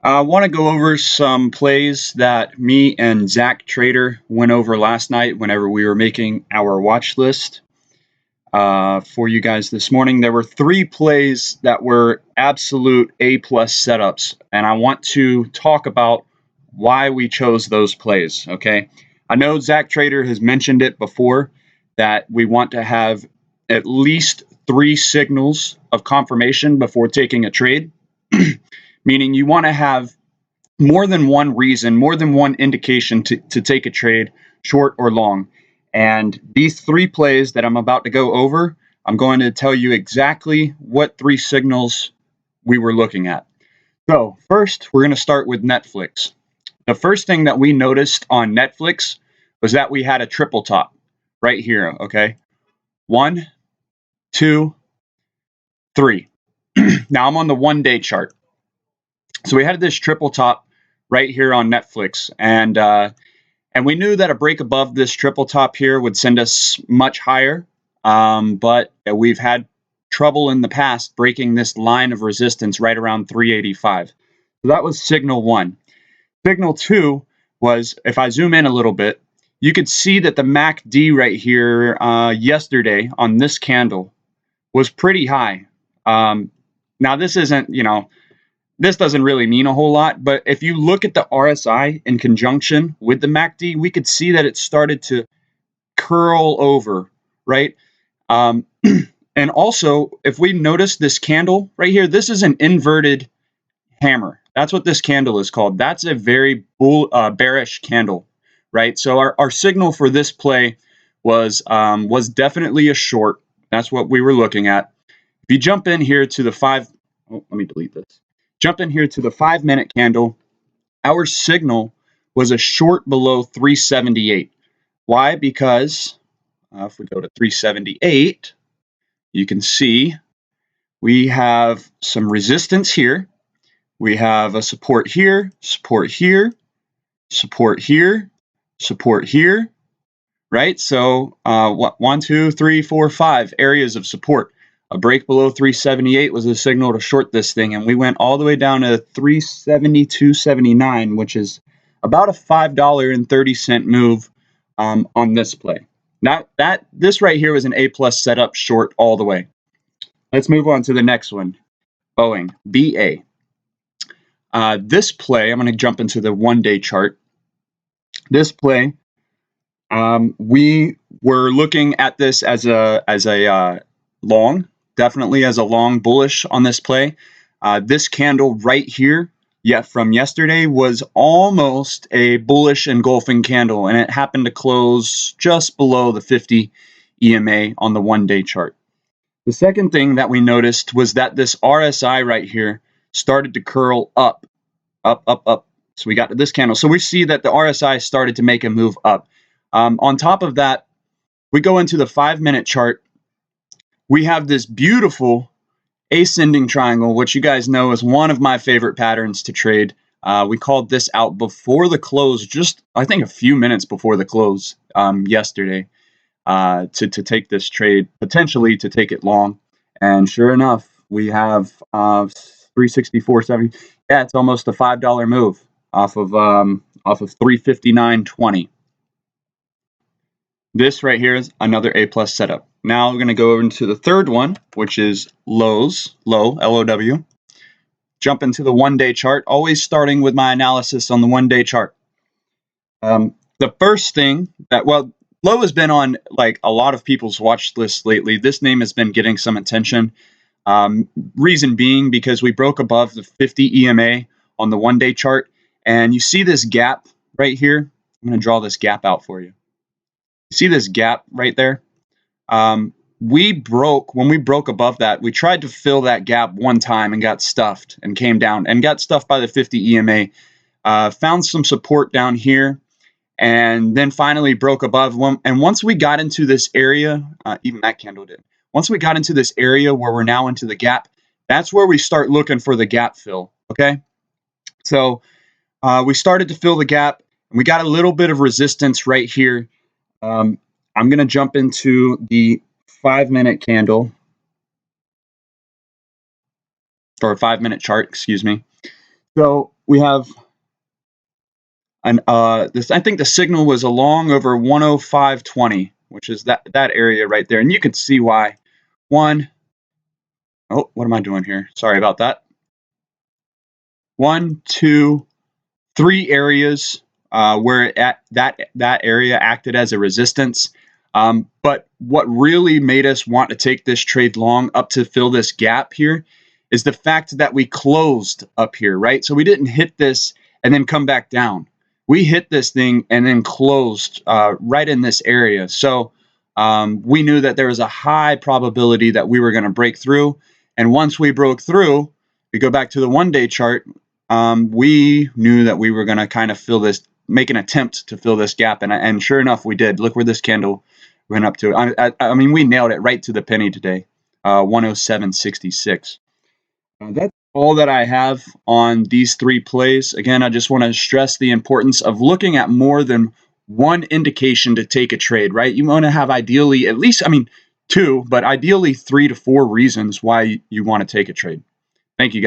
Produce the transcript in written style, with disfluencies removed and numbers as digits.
I want to go over some plays that me and Zach Trader went over last night whenever we were making our watch list for you guys this morning. There were 3 plays that were absolute A-plus setups, and I want to talk about why we chose those plays, okay? I know Zach Trader has mentioned it before that we want to have at least 3 signals of confirmation before taking a trade. Meaning you want to have more than one reason, more than one indication to take a trade, short or long. And these 3 plays that I'm about to go over, I'm going to tell you exactly what 3 signals we were looking at. So first, we're going to start with Netflix. The first thing that we noticed on Netflix was that we had a triple top right here, okay? 1, 2, 3. Now I'm on the 1-day chart. So we had this triple top right here on Netflix, and we knew that a break above this triple top here would send us much higher, but we've had trouble in the past breaking this line of resistance right around 385. So that was signal 1. Signal 2 was, if I zoom in a little bit, you could see that the MACD right here yesterday on this candle was pretty high. Now this isn't, this doesn't really mean a whole lot, but if you look at the RSI in conjunction with the MACD, we could see that it started to curl over, right? And also, if we notice this candle right here, this is an inverted hammer. That's what this candle is called. That's a very bearish candle, right? So our signal for this play was definitely a short. That's what we were looking at. If you jump in here to the let me delete this. Jump in here to the 5-minute candle. Our signal was a short below 378. Why? Because if we go to 378, you can see we have some resistance here. We have a support here, support here, support here, support here, right? So 1, 2, 3, 4, 5 areas of support. A break below 378 was a signal to short this thing, and we went all the way down to 372.79, which is about a $5.30 move on this play. This right here was an A-plus setup short all the way. Let's move on to the next one, Boeing, BA. This play, I'm going to jump into the 1-day chart. This play, we were looking at this as a long. Definitely as a long bullish on this play. This candle right here, from yesterday, was almost a bullish engulfing candle, and it happened to close just below the 50 EMA on the 1-day chart. The second thing that we noticed was that this RSI right here started to curl up. So we got to this candle. So we see that the RSI started to make a move up. On top of that, we go into the 5-minute chart. We have this beautiful ascending triangle, which you guys know is one of my favorite patterns to trade. We called this out before the close, just I think a few minutes before the close yesterday to take this trade, potentially to take it long. And sure enough, we have 364.70. Yeah, it's almost a $5 move off of 359.20. This right here is another A-plus setup. Now we're going to go over into the third one, which is low, L-O-W. Jump into the 1-day chart, always starting with my analysis on the 1-day chart. The first thing low has been on like a lot of people's watch lists lately. This name has been getting some attention. Reason being because we broke above the 50 EMA on the 1-day chart. And you see this gap right here. I'm going to draw this gap out for you. See this gap right there? When we broke above that, we tried to fill that gap one time and got stuffed and came down and got stuffed by the 50 EMA. Found some support down here and then finally broke above one. And once we got into this area, even that candle did. Once we got into this area where we're now into the gap, that's where we start looking for the gap fill, okay? So we started to fill the gap and we got a little bit of resistance right here. I'm going to jump into the 5-minute candle, or 5-minute chart, excuse me. So we have an this. I think the signal was along over 105.20, which is that area right there, and you can see why. Oh, what am I doing here? Sorry about that. 1, 2, 3 areas where that area acted as a resistance. But what really made us want to take this trade long up to fill this gap here is the fact that we closed up here, right? So we didn't hit this and then come back down. We hit this thing and then closed right in this area. So we knew that there was a high probability that we were going to break through. And once we broke through, we go back to the one-day chart, we knew that we were going to kind of make an attempt to fill this gap. And sure enough, we did. Look where this candle went up to. I mean, we nailed it right to the penny today, 107.66. That's all that I have on these 3 plays. Again, I just want to stress the importance of looking at more than one indication to take a trade, right? You want to have ideally at least, 2, but ideally 3 to 4 reasons why you want to take a trade. Thank you, guys.